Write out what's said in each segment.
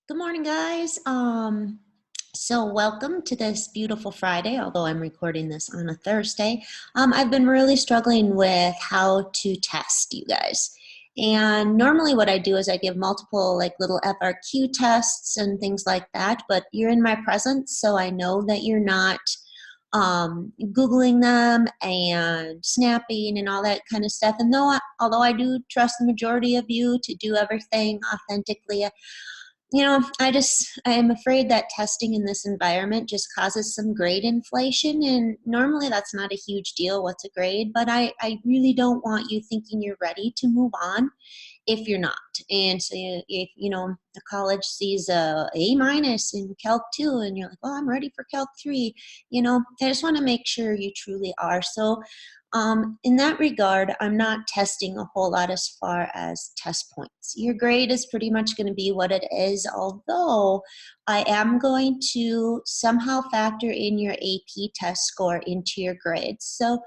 Good morning, guys. So welcome to this beautiful Friday, although I'm recording this on a Thursday. I've been really struggling with how to test you guys. And normally what I do is I give multiple like little FRQ tests and things like that, but you're in my presence, so I know that you're not Googling them and snapping and all that kind of stuff. And although I do trust the majority of you to do everything authentically, I am afraid that testing in this environment just causes some grade inflation, and normally that's not a huge deal. What's a grade? But I really don't want you thinking you're ready to move on if you're not. And so if the college sees a minus in Calc 2 and you're like, oh, I'm ready for Calc 3, I just want to make sure you truly are. So in that regard, I'm not testing a whole lot as far as test points. Your grade is pretty much going to be what it is, although I am going to somehow factor in your AP test score into your grades. So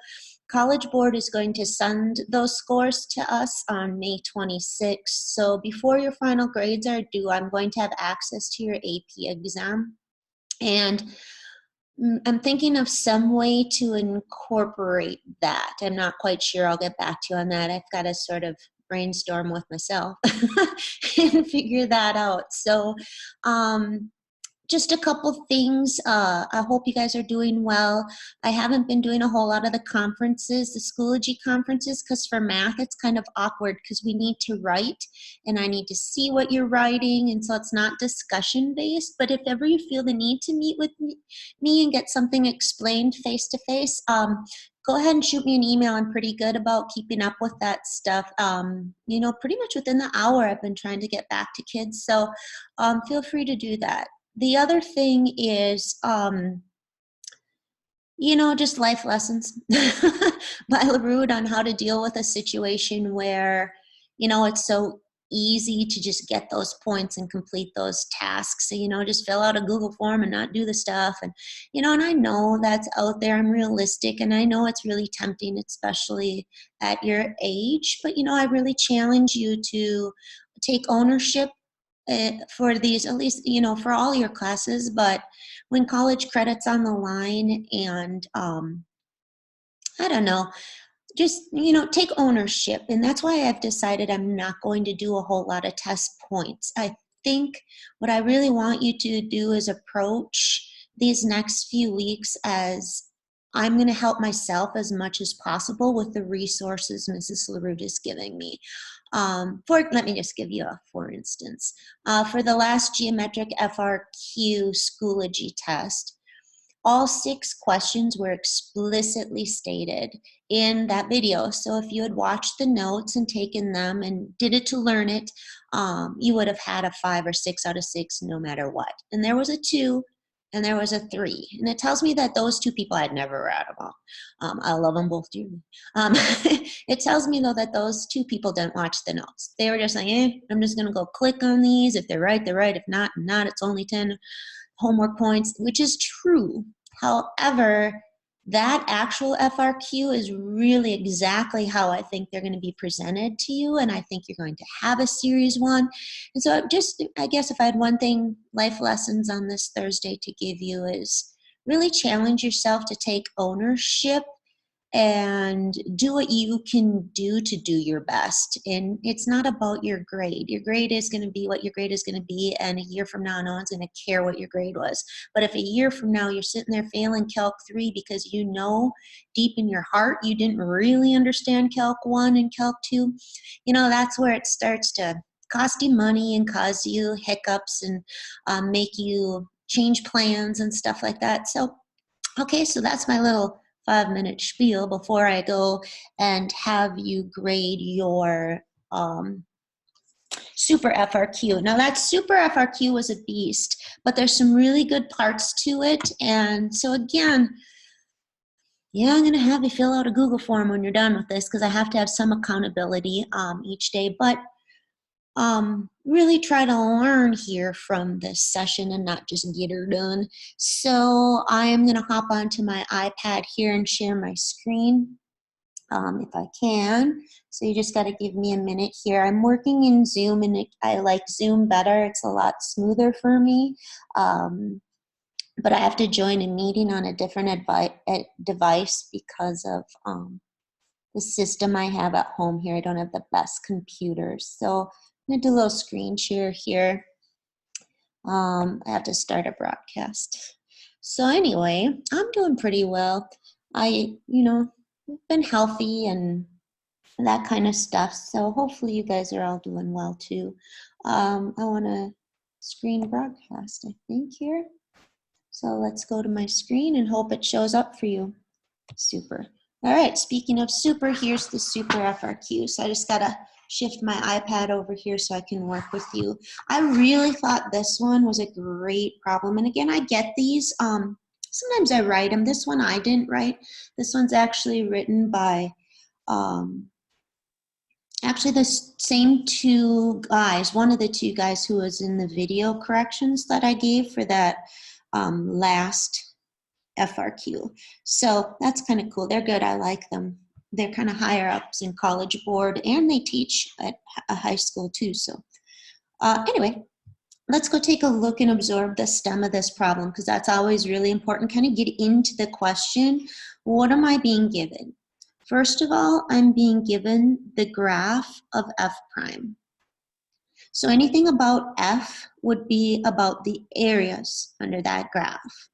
College Board is going to send those scores to us on May 26th. So before your final grades are due, I'm going to have access to your AP exam. And I'm thinking of some way to incorporate that. I'm not quite sure. I'll get back to you on that. I've got to sort of brainstorm with myself and figure that out. So just a couple things. I hope you guys are doing well. I haven't been doing a whole lot of the conferences, the Schoology conferences, because for math it's kind of awkward because we need to write and I need to see what you're writing, and so it's not discussion based. But if ever you feel the need to meet with me and get something explained face to face, go ahead and shoot me an email. I'm pretty good about keeping up with that stuff. Pretty much within the hour I've been trying to get back to kids, so feel free to do that. The other thing is, just life lessons by LaRue on how to deal with a situation where, it's so easy to just get those points and complete those tasks. So, just fill out a Google form and not do the stuff. And, and I know that's out there. I'm realistic, and I know it's really tempting, especially at your age. But, I really challenge you to take ownership for these, at least, for all your classes. But when college credit's on the line, and I don't know, just, take ownership. And that's why I've decided I'm not going to do a whole lot of test points. I think what I really want you to do is approach these next few weeks as I'm going to help myself as much as possible with the resources Mrs. LaRue is giving me. Let me just give you a for instance. For the last geometric FRQ Schoology test, all 6 questions were explicitly stated in that video. So if you had watched the notes and taken them and did it to learn it, you would have had a 5 or 6 out of 6 no matter what. And there was a 2 and there was a 3. And it tells me that those 2 people I'd never read about. I love them both dearly. It tells me, though, that those 2 people didn't watch the notes. They were just like, I'm just going to go click on these. If they're right, they're right. If not, not. It's only 10 homework points, which is true. However, that actual FRQ is really exactly how I think they're going to be presented to you, and I think you're going to have a series 1. And so I guess if I had one thing, life lessons on this Thursday to give you is really challenge yourself to take ownership and do what you can do to do your best. And it's not about your grade. Your grade is going to be what your grade is going to be, and a year from now, no one's going to care what your grade was. But if a year from now you're sitting there failing Calc 3 because deep in your heart you didn't really understand Calc 1 and Calc 2, that's where it starts to cost you money and cause you hiccups and make you change plans and stuff like that. So, okay, so that's my little 5-minute spiel before I go and have you grade your Super FRQ. Now that Super FRQ was a beast, but there's some really good parts to it. And so again, I'm going to have you fill out a Google form when you're done with this, because I have to have some accountability each day. But really try to learn here from this session and not just get her done. So I am going to hop onto my iPad here and share my screen. if I can. So you just got to give me a minute here. I'm working in Zoom, and I like Zoom better. It's a lot smoother for me. But I have to join a meeting on a different device because of the system I have at home here. I don't have the best computers. So I'm going to do a little screen share here. I have to start a broadcast. So anyway, I'm doing pretty well. Been healthy and that kind of stuff. So hopefully you guys are all doing well too. I want to screen broadcast, I think, here. So let's go to my screen and hope it shows up for you. Super. All right, speaking of super, here's the super FRQ. So I just gotta shift my iPad over here so I can work with you. I really thought this one was a great problem. And again, I get these. Sometimes I write them. This one I didn't write. This one's actually written by actually the same two guys, one of the two guys who was in the video corrections that I gave for that last FRQ. So that's kind of cool. They're good. I like them. They're kind of higher ups in College Board, and they teach at a high school too. So anyway, let's go take a look and absorb the stem of this problem, because that's always really important. Kind of get into the question. What am I being given? First of all, I'm being given the graph of f prime. So anything about f would be about the areas under that graph,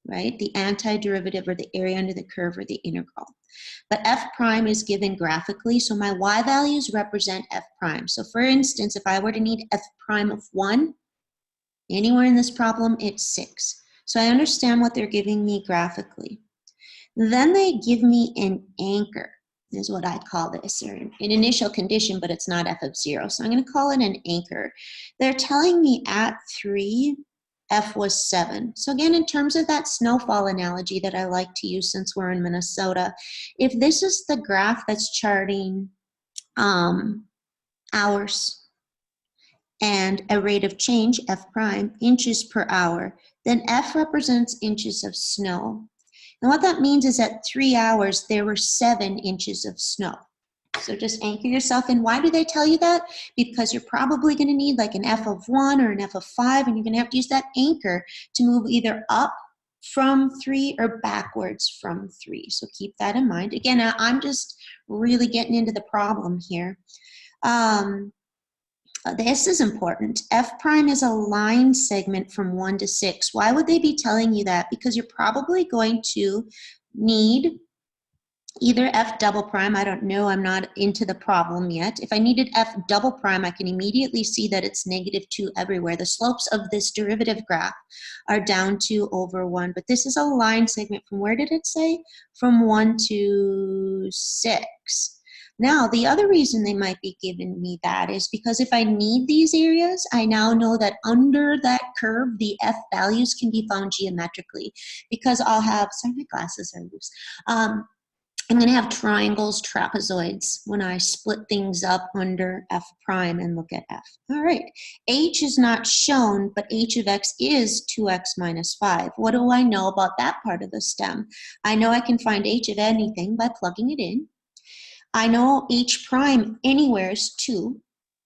right? The antiderivative, or the area under the curve, or the integral. But f prime is given graphically, so my y values represent f prime. So for instance, if I were to need f prime of 1, anywhere in this problem, it's 6. So I understand what they're giving me graphically. Then they give me an anchor, is what I call this, or an initial condition, but it's not f of 0. So I'm going to call it an anchor. They're telling me at 3, f was 7. So again, in terms of that snowfall analogy that I like to use since we're in Minnesota, if this is the graph that's charting hours and a rate of change, f prime, inches per hour, then f represents inches of snow. And what that means is at 3 hours, there were 7 inches of snow. So just anchor yourself in. Why do they tell you that? Because you're probably going to need like an f of 1 or an f of 5, and you're going to have to use that anchor to move either up from 3 or backwards from 3. So keep that in mind. Again, I'm just really getting into the problem here. This is important. F prime is a line segment from 1 to 6. Why would they be telling you that? Because you're probably going to need either f double prime. I don't know. I'm not into the problem yet. If I needed f double prime, I can immediately see that it's -2 everywhere. The slopes of this derivative graph are down 2 over 1. But this is a line segment from, where did it say? From 1 to 6. Now, the other reason they might be giving me that is because if I need these areas, I now know that under that curve, the f values can be found geometrically, because I'll have, sorry, my glasses are loose. I'm going to have triangles, trapezoids, when I split things up under f prime and look at f. All right, h is not shown, but h of x is 2x minus 5. What do I know about that part of the stem? I know I can find h of anything by plugging it in. I know h prime anywhere is 2,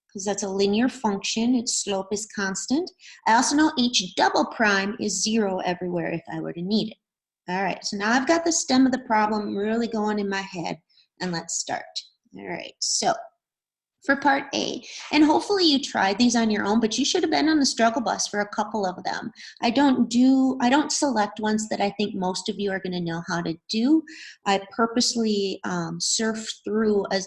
because that's a linear function. Its slope is constant. I also know h double prime is 0 everywhere if I were to need it. All right, so now I've got the stem of the problem really going in my head, and let's start. All right, so for part A, and hopefully you tried these on your own, but you should have been on the struggle bus for a couple of them. I don't select ones that I think most of you are going to know how to do. I purposely surf through a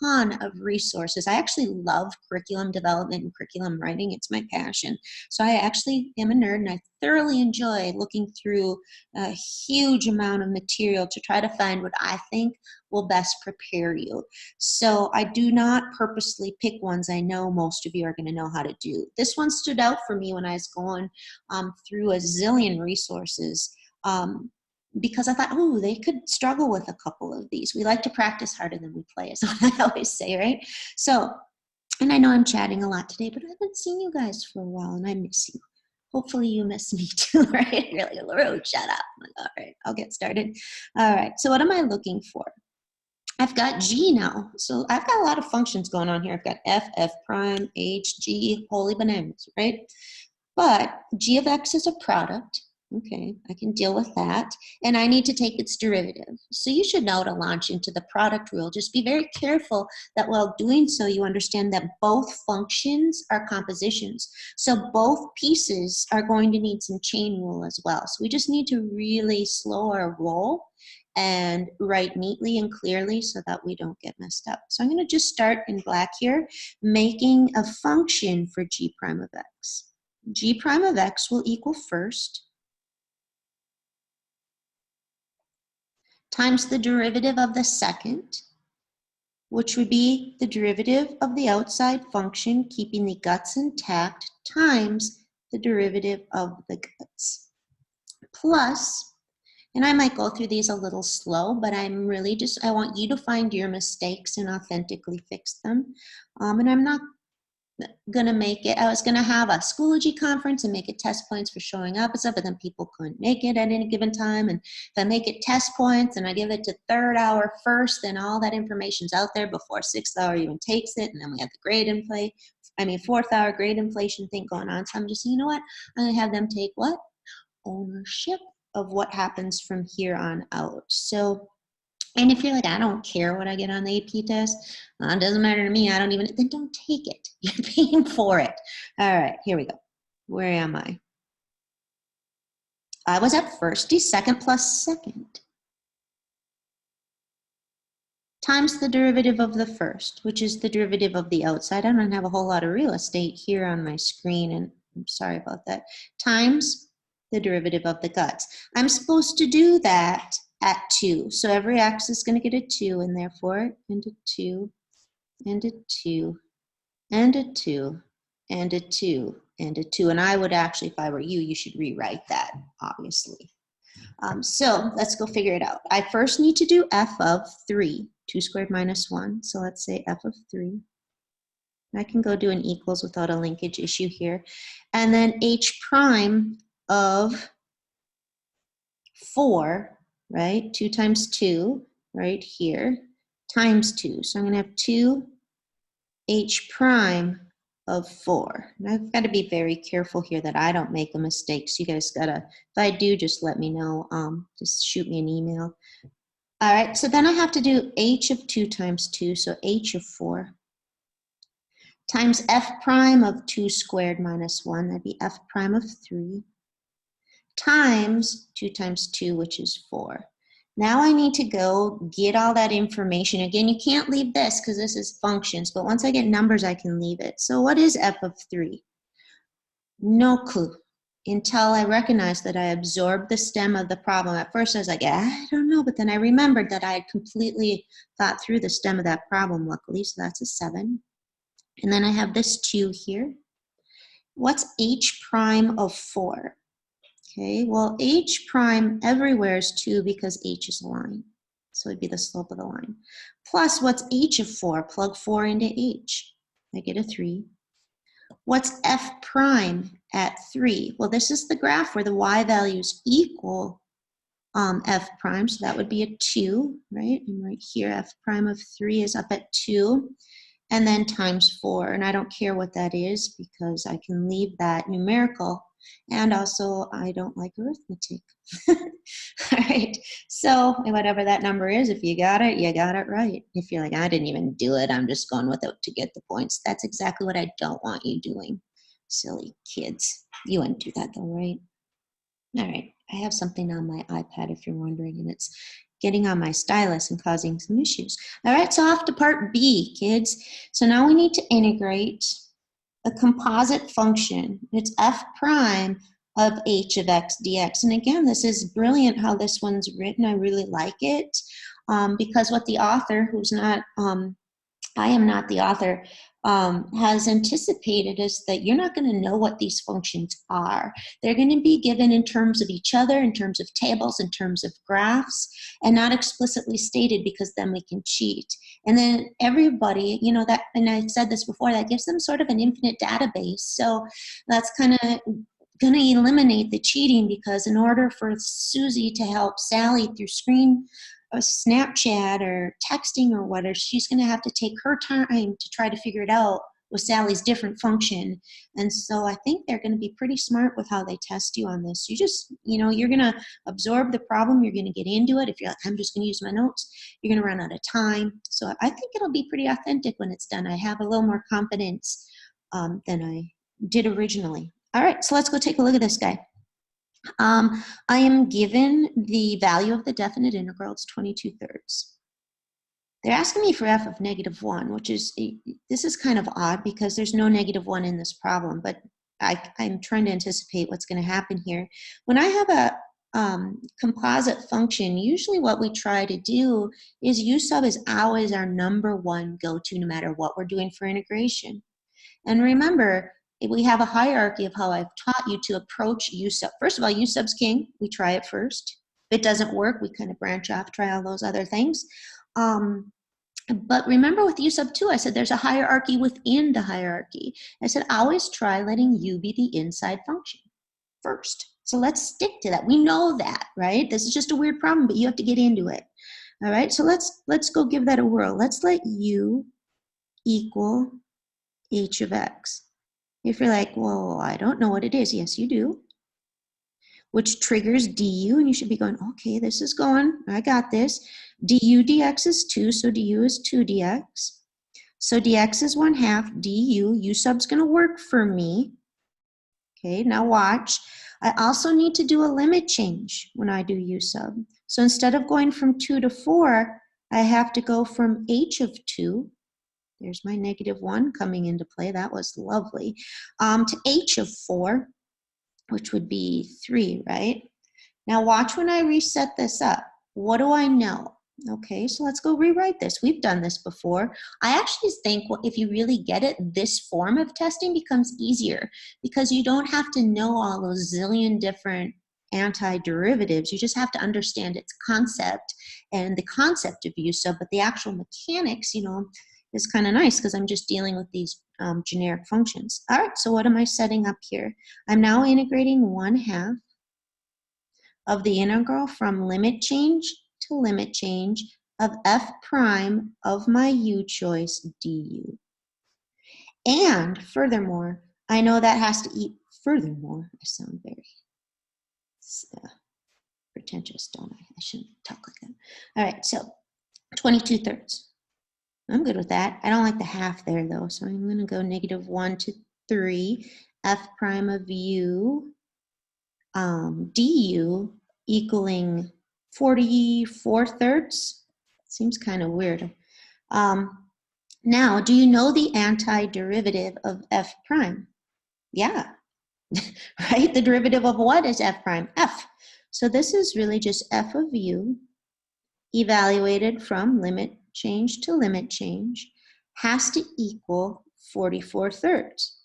ton of resources. I actually love curriculum development and curriculum writing. It's my passion. So I actually am a nerd, and I thoroughly enjoy looking through a huge amount of material to try to find what I think will best prepare you. So I do not purposely pick ones I know most of you are going to know how to do. This one stood out for me when I was going through a zillion resources, because I thought, oh, they could struggle with a couple of these. We like to practice harder than we play, is what I always say, right? So, and I know I'm chatting a lot today, but I haven't seen you guys for a while, and I miss you. Hopefully you miss me too, right? You're like, LaRue, shut up. I'm like, all right, I'll get started. All right, so what am I looking for? I've got G now. So I've got a lot of functions going on here. I've got F, F prime, H, G, holy bananas, right? But G of X is a product. Okay, I can deal with that. And I need to take its derivative. So you should know to launch into the product rule. Just be very careful that while doing so, you understand that both functions are compositions. So both pieces are going to need some chain rule as well. So we just need to really slow our roll and write neatly and clearly so that we don't get messed up. So I'm going to just start in black here, making a function for G prime of X. G prime of X will equal first times the derivative of the second, which would be the derivative of the outside function, keeping the guts intact, times the derivative of the guts, plus, and I might go through these a little slow, but I'm really I want you to find your mistakes and authentically fix them. And I'm not gonna make it. I was gonna have a Schoology conference and make it test points for showing up and stuff, but then people couldn't make it at any given time. And if I make it test points and I give it to third hour first, then all that information's out there before sixth hour even takes it, and then we have the grade in play. I mean, fourth hour grade inflation thing going on. So I'm just, you know what? I'm gonna have them take what? Ownership of what happens from here on out. So, and if you're like, I don't care what I get on the AP test, it doesn't matter to me, I don't even, then don't take it. You're paying for it. All right, here we go. Where am I? I was at first, D second plus second times the derivative of the first, which is the derivative of the outside. I don't have a whole lot of real estate here on my screen, and I'm sorry about that, times the derivative of the guts. I'm supposed to do that at 2. So every x is going to get a 2, and therefore, and a 2, and a 2, and a 2, and a 2, and a 2. And I would actually, if I were you, you should rewrite that, obviously. So let's go figure it out. I first need to do f of 3, 2 squared minus 1. So let's say f of 3. I can go do an equals without a linkage issue here. And then h prime of 4, right? 2 times 2, right here, times 2. So I'm going to have 2 h prime of 4. And I've got to be very careful here that I don't make a mistake. So you guys got to, if I do, just let me know. Just shoot me an email. All right, so then I have to do h of 2 times 2, so h of 4, times f prime of 2 squared minus 1, that'd be f prime of 3, times 2 times 2, which is 4. Now I need to go get all that information. Again, you can't leave this because this is functions, but once I get numbers, I can leave it. So what is f of 3? No clue until I recognized that I absorbed the stem of the problem. At first I was like, I don't know, but then I remembered that I had completely thought through the stem of that problem, luckily, so that's a 7. And then I have this 2 here. What's h prime of 4? Okay, well, h prime everywhere is 2 because h is a line. So it'd be the slope of the line. Plus, what's h of 4? Plug 4 into h. I get a 3. What's f prime at 3? Well, this is the graph where the y values equal f prime, so that would be a 2, right? And right here, f prime of 3 is up at 2, and then times 4. And I don't care what that is because I can leave that numerical. And also, I don't like arithmetic. All right, so whatever that number is, if you got it right. If you're like, I didn't even do it, I'm just going with it to get the points. That's exactly what I don't want you doing. Silly kids. You wouldn't do that though, right? All right, I have something on my iPad if you're wondering, and it's getting on my stylus and causing some issues. All right, so off to part B, kids. So now we need to integrate a composite function. It's f prime of h of x dx. And again, this is brilliant how this one's written. I really like it because what the author, who's not, I am not the author, has anticipated is that you're not going to know what these functions are. They're going to be given in terms of each other, in terms of tables, in terms of graphs, and not explicitly stated because then we can cheat. And then everybody, you know, that, and I said this before, that gives them sort of an infinite database. So that's kind of going to eliminate the cheating because in order for Susie to help Sally through screen a Snapchat or texting or whatever, she's going to have to take her time to try to figure it out with Sally's different function. And so I think they're going to be pretty smart with how they test you on this. You just, you're going to absorb the problem. You're going to get into it. If you're like, I'm just going to use my notes, you're going to run out of time. So I think it'll be pretty authentic when it's done. I have a little more confidence than I did originally. All right, so let's go take a look at this guy. I am given the value of the definite integral. It's 22/3. They're asking me for f of -1, which is, this is kind of odd because there's no -1 in this problem, but I'm trying to anticipate what's going to happen here. When I have a composite function, usually what we try to do is u sub is always our number one go-to no matter what we're doing for integration. And remember, we have a hierarchy of how I've taught you to approach u sub. First of all, u sub's king. We try it first. If it doesn't work, we kind of branch off, try all those other things. But remember with u sub 2, I said there's a hierarchy within the hierarchy. I said always try letting u be the inside function first. So let's stick to that. We know that, right? This is just a weird problem, but you have to get into it. All right, so let's go give that a whirl. Let's let u equal h of x. If you're like, well, I don't know what it is. Yes, you do. Which triggers du, and you should be going, okay, this is going, I got this. Du dx is 2, so du is 2 dx. So dx is 1/2 du. U sub's going to work for me. Okay, now watch. I also need to do a limit change when I do u sub. So instead of going from 2 to 4, I have to go from h of 2. There's my -1 coming into play. That was lovely. To h of 4, which would be 3, right? Now watch when I reset this up. What do I know? Okay, so let's go rewrite this. We've done this before. I actually think if you really get it, this form of testing becomes easier because you don't have to know all those zillion different antiderivatives. You just have to understand its concept and the concept of u sub, but the actual mechanics, is kind of nice because I'm just dealing with these generic functions. All right, so what am I setting up here? I'm now integrating 1/2 of the integral from limit change to limit change of f prime of my u choice du. And furthermore, I know that has to eat, furthermore, I sound very pretentious, don't I? I shouldn't talk like that. All right, so 22/3. I'm good with that. I don't like the half there though, so I'm going to go -1 to 3 f prime of u du equaling 44/3. Seems kind of weird. Now, do you know the antiderivative of f prime? Yeah, right? The derivative of what is f prime? F. So this is really just f of u evaluated from limit change to limit change has to equal 44/3.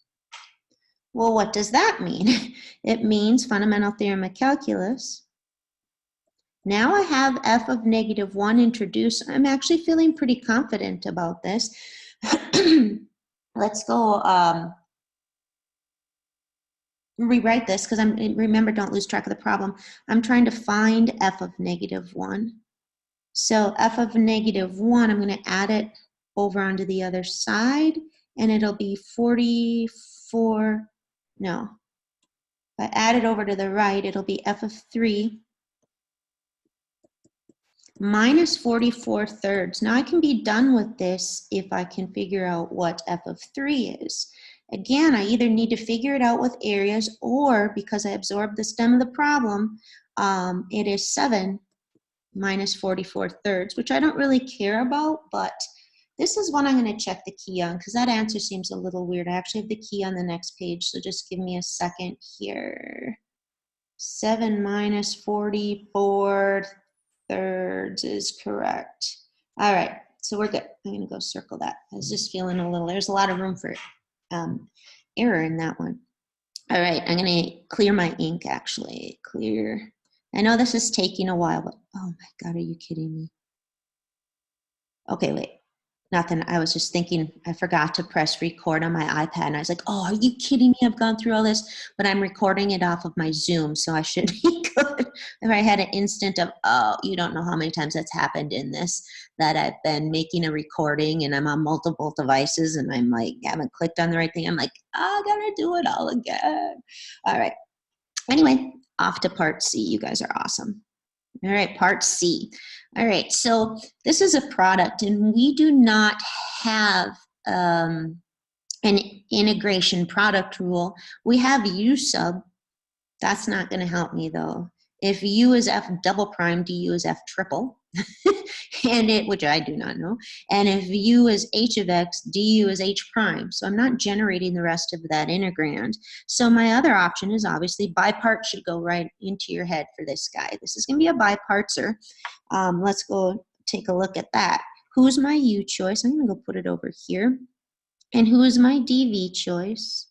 Well, what does that mean? It means fundamental theorem of calculus. Now I have f of -1 introduced. I'm actually feeling pretty confident about this. Let's go rewrite this because remember, don't lose track of the problem. I'm trying to find f of -1. So f of -1, I'm going to add it over onto the other side, and it'll be 44, no. If I add it over to the right, it'll be f of 3 minus 44/3. Now I can be done with this if I can figure out what f of 3 is. Again, I either need to figure it out with areas, or because I absorbed the stem of the problem, it is 7 minus 44/3, which I don't really care about, but this is one I'm going to check the key on because that answer seems a little weird. I actually have the key on the next page, so just give me a second here. 7 minus 44/3 is correct. All right, so we're good. I'm going to go circle that. I was just feeling a little, there's a lot of room for error in that one. All right, I'm going to clear my ink actually. Clear. I know this is taking a while, but oh my God, are you kidding me? Okay, wait. Nothing. I was just thinking I forgot to press record on my iPad, and I was like, oh, are you kidding me? I've gone through all this, but I'm recording it off of my Zoom, so I shouldn't be If I had an instant of, oh, you don't know how many times that's happened in this, that I've been making a recording and I'm on multiple devices and I'm like, haven't clicked on the right thing. I'm like, oh, I gotta do it all again. All right. Anyway, off to part C. You guys are awesome. All right, part C. All right, so this is a product and we do not have an integration product rule. We have U sub. That's not going to help me though. If U is F double prime, DU is F triple, which I do not know. And if U is H of X, DU is H prime. So I'm not generating the rest of that integrand. So my other option is obviously bipart should go right into your head for this guy. This is going to be a bipartser. Let's go take a look at that. Who's my U choice? I'm going to go put it over here. And who is my DV choice?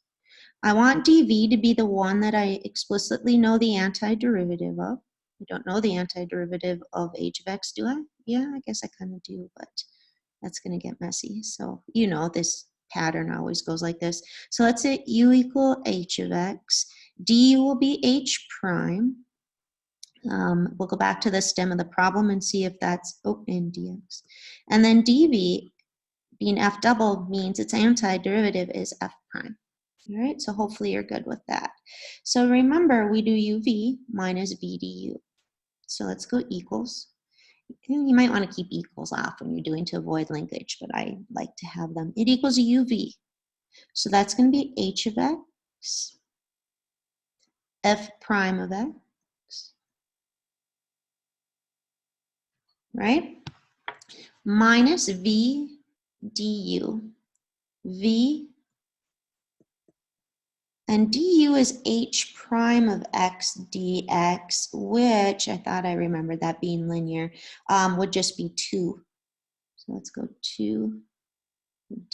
I want dv to be the one that I explicitly know the antiderivative of. I don't know the antiderivative of h of x, do I? Yeah, I guess I kind of do, but that's going to get messy. So you know this pattern always goes like this. So let's say u equal h of x. du will be h prime. We'll go back to the stem of the problem and see if that's, and dx. And then dv being f double means its antiderivative is f prime. All right, so hopefully you're good with that. So remember, we do uv minus v du. So let's go equals. You might want to keep equals off when you're doing to avoid linkage, but I like to have them. It equals uv. So that's going to be h of x, f prime of x, right? Minus v du. V and du is h prime of x dx, which I thought I remembered that being linear, would just be 2. So let's go 2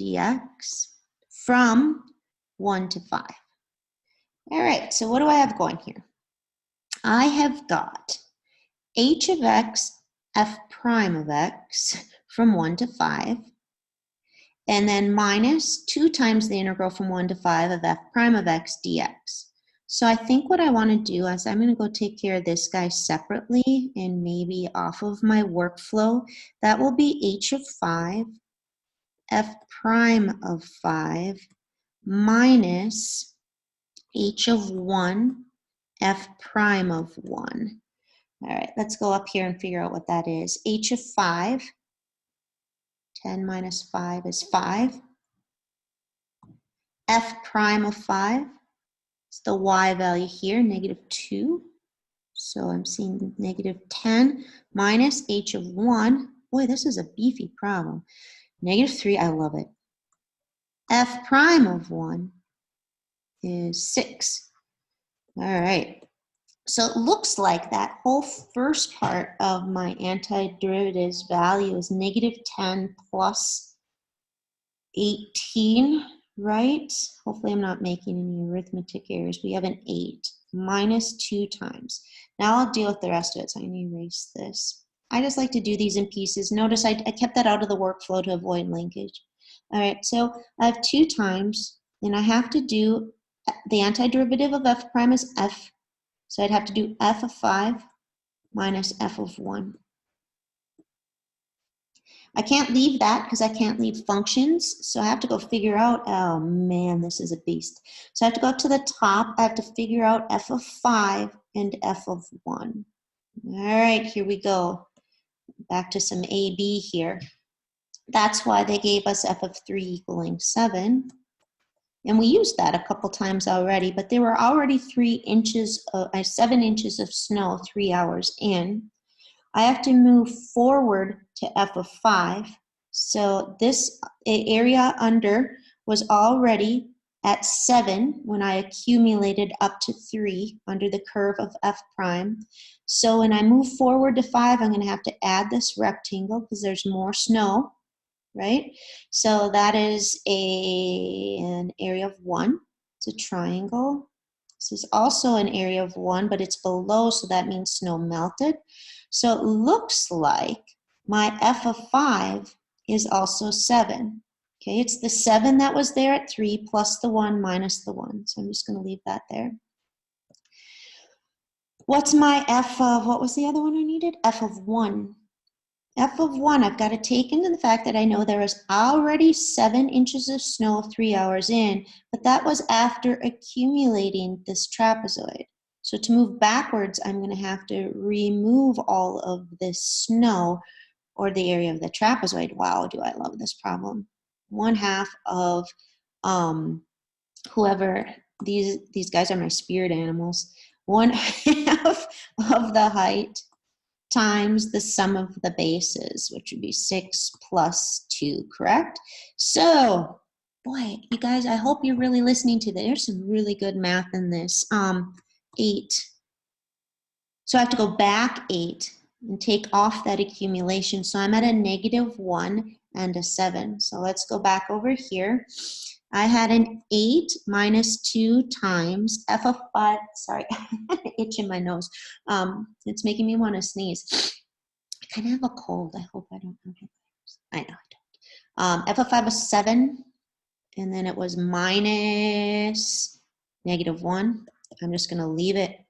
dx from 1 to 5. All right, so what do I have going here? I have got h of x, f prime of x from 1 to 5. And then minus 2 times the integral from 1 to 5 of f prime of x dx. So I think what I want to do is I'm going to go take care of this guy separately and maybe off of my workflow. That will be h of 5, f prime of 5, minus h of 1, f prime of 1. All right, let's go up here and figure out what that is. H of 5, 10 minus 5 is 5. F prime of 5, it's the y value here, negative 2. So I'm seeing negative 10 minus h of 1. Boy, this is a beefy problem. Negative 3, I love it. F prime of 1 is 6. All right. So it looks like that whole first part of my antiderivatives value is negative 10 plus 18, right? Hopefully I'm not making any arithmetic errors. We have an 8 minus 2 times. Now I'll deal with the rest of it, so I'm going to erase this. I just like to do these in pieces. Notice I kept that out of the workflow to avoid linkage. All right, so I have 2 times, and I have to do the antiderivative of f prime is f. So I'd have to do f of 5 minus f of 1. I can't leave that because I can't leave functions. So I have to go figure out, oh man, this is a beast. So I have to go up to the top. I have to figure out f of 5 and f of 1. All right, here we go. Back to some AB here. That's why they gave us f of 3 equaling 7. And we used that a couple times already, but there were already 7 inches of snow 3 hours in. I have to move forward to f of 5. So this area under was already at 7 when I accumulated up to 3 under the curve of f prime. So when I move forward to 5, I'm going to have to add this rectangle because there's more snow, right? So that is an area of 1. It's a triangle. This is also an area of 1, but it's below, so that means snow melted. So it looks like my f of 5 is also 7. Okay, it's the 7 that was there at 3 plus the 1 minus the 1. So I'm just going to leave that there. What's my f of, what was the other one I needed? F of 1. F of 1, I've got to take into the fact that I know there is already 7 inches of snow 3 hours in, but that was after accumulating this trapezoid. So to move backwards, I'm going to have to remove all of this snow, or the area of the trapezoid. Wow, do I love this problem. 1/2 of whoever, these guys are my spirit animals. 1/2 of the height times the sum of the bases, which would be 6 plus 2, correct? So, boy, you guys, I hope you're really listening to this. There's some really good math in this. 8. So I have to go back 8 and take off that accumulation. So I'm at a -1 and a 7. So let's go back over here. I had an 8 minus 2 times f of 5. Sorry, itch in my nose. It's making me want to sneeze. I kind of have a cold. I hope I don't have it. I know I don't. F of 5 was 7, and then it was minus -1. I'm just going to leave it,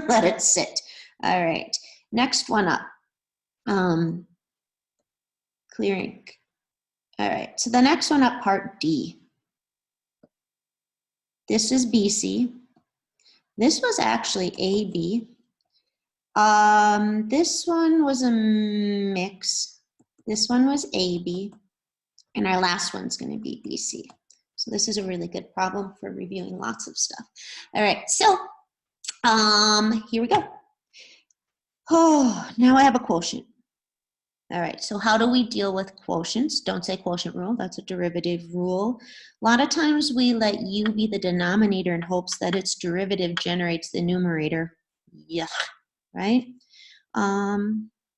let it sit. All right, next one up. Clearing. All right, so the next one up, part D. This is BC. This was actually AB. This one was a mix. This one was AB. And our last one's going to be BC. So this is a really good problem for reviewing lots of stuff. All right, so here we go. Oh, now I have a quotient. All right, so how do we deal with quotients? Don't say quotient rule, that's a derivative rule. A lot of times we let u be the denominator in hopes that its derivative generates the numerator. Yuck, right?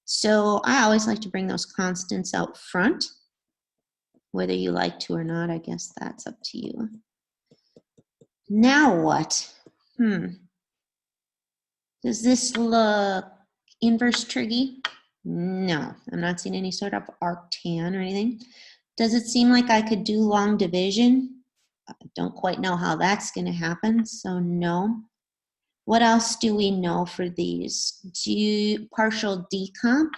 So I always like to bring those constants out front. Whether you like to or not, I guess that's up to you. Now what? Does this look inverse trig-y? No, I'm not seeing any sort of arctan or anything. Does it seem like I could do long division? I don't quite know how that's going to happen, so no. What else do we know for these? Partial decomp?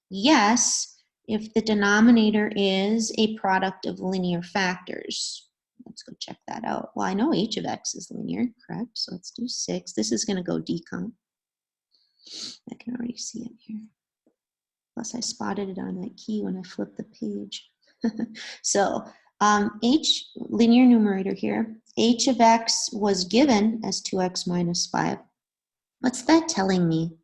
Yes, if the denominator is a product of linear factors. Let's go check that out. Well, I know h of x is linear, correct? So let's do 6. This is going to go decomp. I can already see it here. Plus, I spotted it on that key when I flipped the page. So, h, linear numerator here, h of x was given as 2x minus 5. What's that telling me?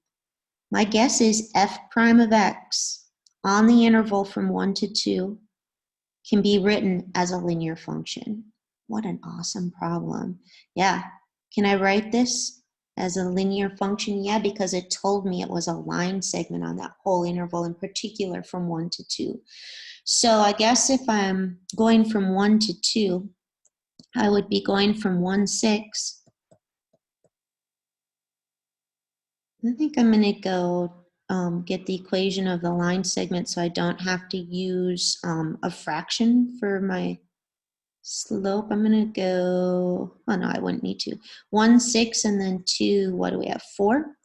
My guess is f prime of x on the interval from 1 to 2 can be written as a linear function. What an awesome problem. Yeah, can I write this as a linear function? Yeah, because it told me it was a line segment on that whole interval, in particular from 1 to 2. So I guess if I'm going from 1 to 2, I would be going from 1, 6. I think I'm going to go get the equation of the line segment so I don't have to use a fraction for my slope. I'm going to go, oh no, I wouldn't need to. 1, 6, and then 2, what do we have, 4?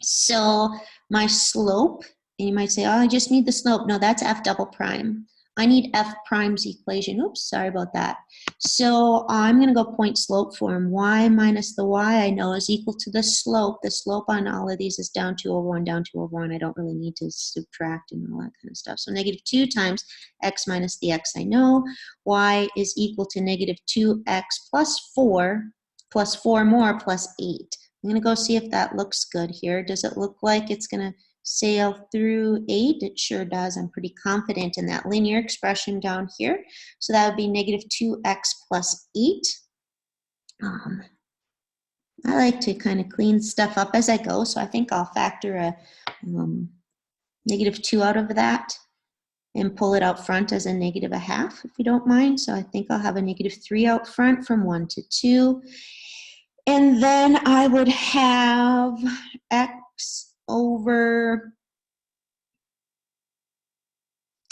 So my slope, and you might say, oh, I just need the slope. No, that's f double prime. I need f prime's equation. Oops, sorry about that. So I'm going to go point slope form. Y minus the y I know is equal to the slope. The slope on all of these is down 2 over 1, down 2 over 1. I don't really need to subtract and all that kind of stuff. So -2 times x minus the x I know. Y is equal to -2x plus 4 more plus 8. I'm going to go see if that looks good here. Does it look like it's going to sail through 8? It sure does. I'm pretty confident in that linear expression down here. So that would be -2x plus 8. I like to kind of clean stuff up as I go, so I think I'll factor a -2 out of that and pull it out front as a -1/2, if you don't mind. So I think I'll have a -3 out front from 1 to 2. And then I would have x over,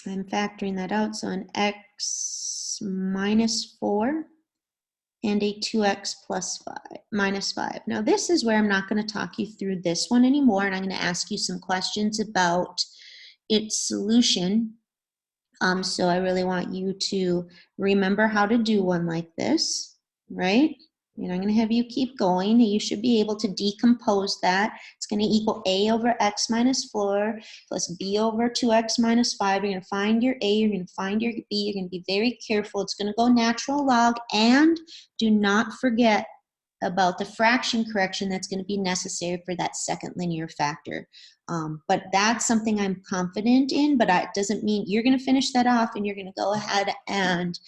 I'm factoring that out, so an x minus 4 and a 2x plus 5. minus 5. Now this is where I'm not going to talk you through this one anymore, and I'm going to ask you some questions about its solution. So I really want you to remember how to do one like this, right? And I'm going to have you keep going. You should be able to decompose that. It's going to equal a over x minus 4 plus b over 2x minus 5. You're going to find your a, you're going to find your b. You're going to be very careful. It's going to go natural log, and do not forget about the fraction correction that's going to be necessary for that second linear factor. But that's something I'm confident in, but it doesn't mean you're going to finish that off and you're going to go ahead and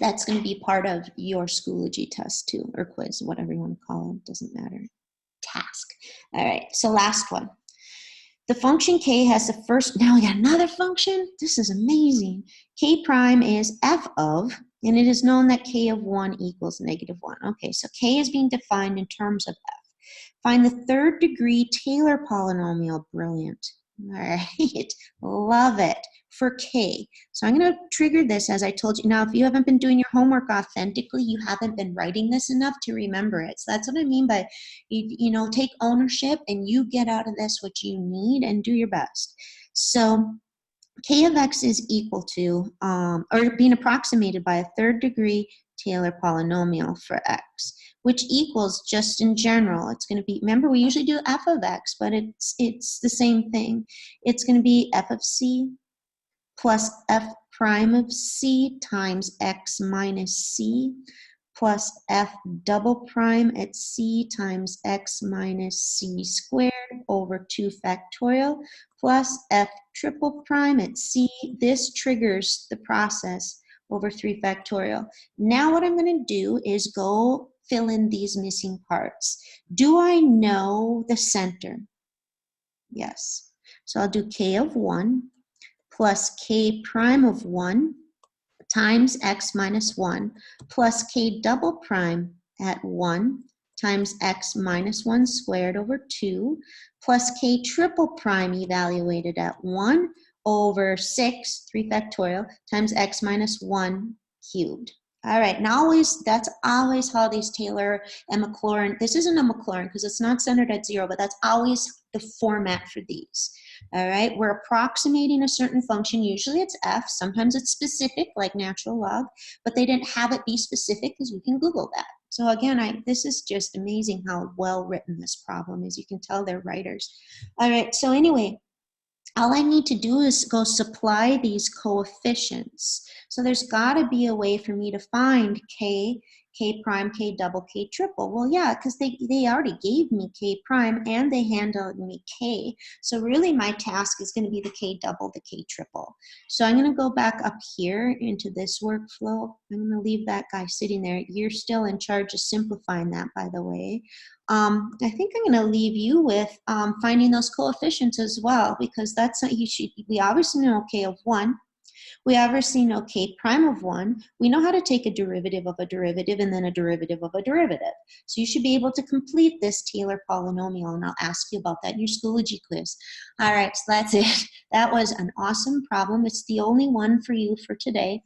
that's going to be part of your Schoology test too, or quiz, whatever you want to call it, doesn't matter. Task. All right, so last one. The function k has the first, now we got another function? This is amazing. K prime is f of, and it is known that k of 1 equals negative 1. Okay, so k is being defined in terms of f. Find the third degree Taylor polynomial. Brilliant. All right, love it for k. So I'm going to trigger this as I told you. Now, if you haven't been doing your homework authentically, you haven't been writing this enough to remember it. So that's what I mean by, you know, take ownership and you get out of this what you need and do your best. So k of x is equal to, or being approximated by a third degree Taylor polynomial for x, which equals, just in general, it's going to be, remember we usually do f of x, but it's the same thing. It's going to be f of c plus f prime of c times x minus c plus f double prime at c times x minus c squared over 2 factorial plus f triple prime at c. This triggers the process over 3 factorial. Now what I'm going to do is go fill in these missing parts. Do I know the center? Yes. So I'll do k of 1 plus k prime of 1 times x minus 1 plus k double prime at 1 times x minus 1 squared over 2 plus k triple prime evaluated at 1 over 6, 3 factorial, times x minus 1 cubed. All right, now that's always how these Taylor and Maclaurin, this isn't a Maclaurin because it's not centered at 0, but that's always the format for these. All right, we're approximating a certain function. Usually it's f, sometimes it's specific like natural log, but they didn't have it be specific because we can Google that. So again, this is just amazing how well written this problem is. You can tell they're writers. All right, so anyway, all I need to do is go supply these coefficients. So there's got to be a way for me to find k prime, k double, k triple. Well, yeah, because they already gave me k prime and they handled me k. So really my task is going to be the k double, the k triple. So I'm going to go back up here into this workflow. I'm going to leave that guy sitting there. You're still in charge of simplifying that, by the way. I think I'm going to leave you with finding those coefficients as well, because that's what we obviously know k of 1. We obviously know k prime of 1. We know how to take a derivative of a derivative and then a derivative of a derivative. So you should be able to complete this Taylor polynomial, and I'll ask you about that in your Schoology quiz. All right, so that's it. That was an awesome problem. It's the only one for you for today.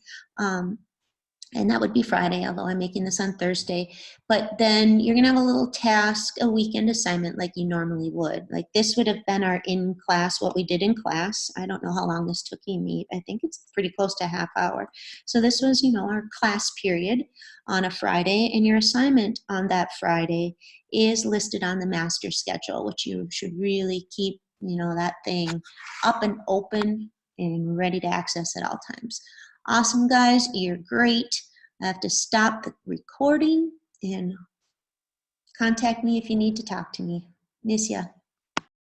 And that would be Friday, although I'm making this on Thursday. But then you're going to have a little task, a weekend assignment like you normally would. Like this would have been our in-class, what we did in class. I don't know how long this took me. I think it's pretty close to a half hour. So this was, you know, our class period on a Friday. And your assignment on that Friday is listed on the master schedule, which you should really keep, you know, that thing up and open and ready to access at all times. Awesome, guys. You're great. I have to stop the recording and contact me if you need to talk to me. Miss ya.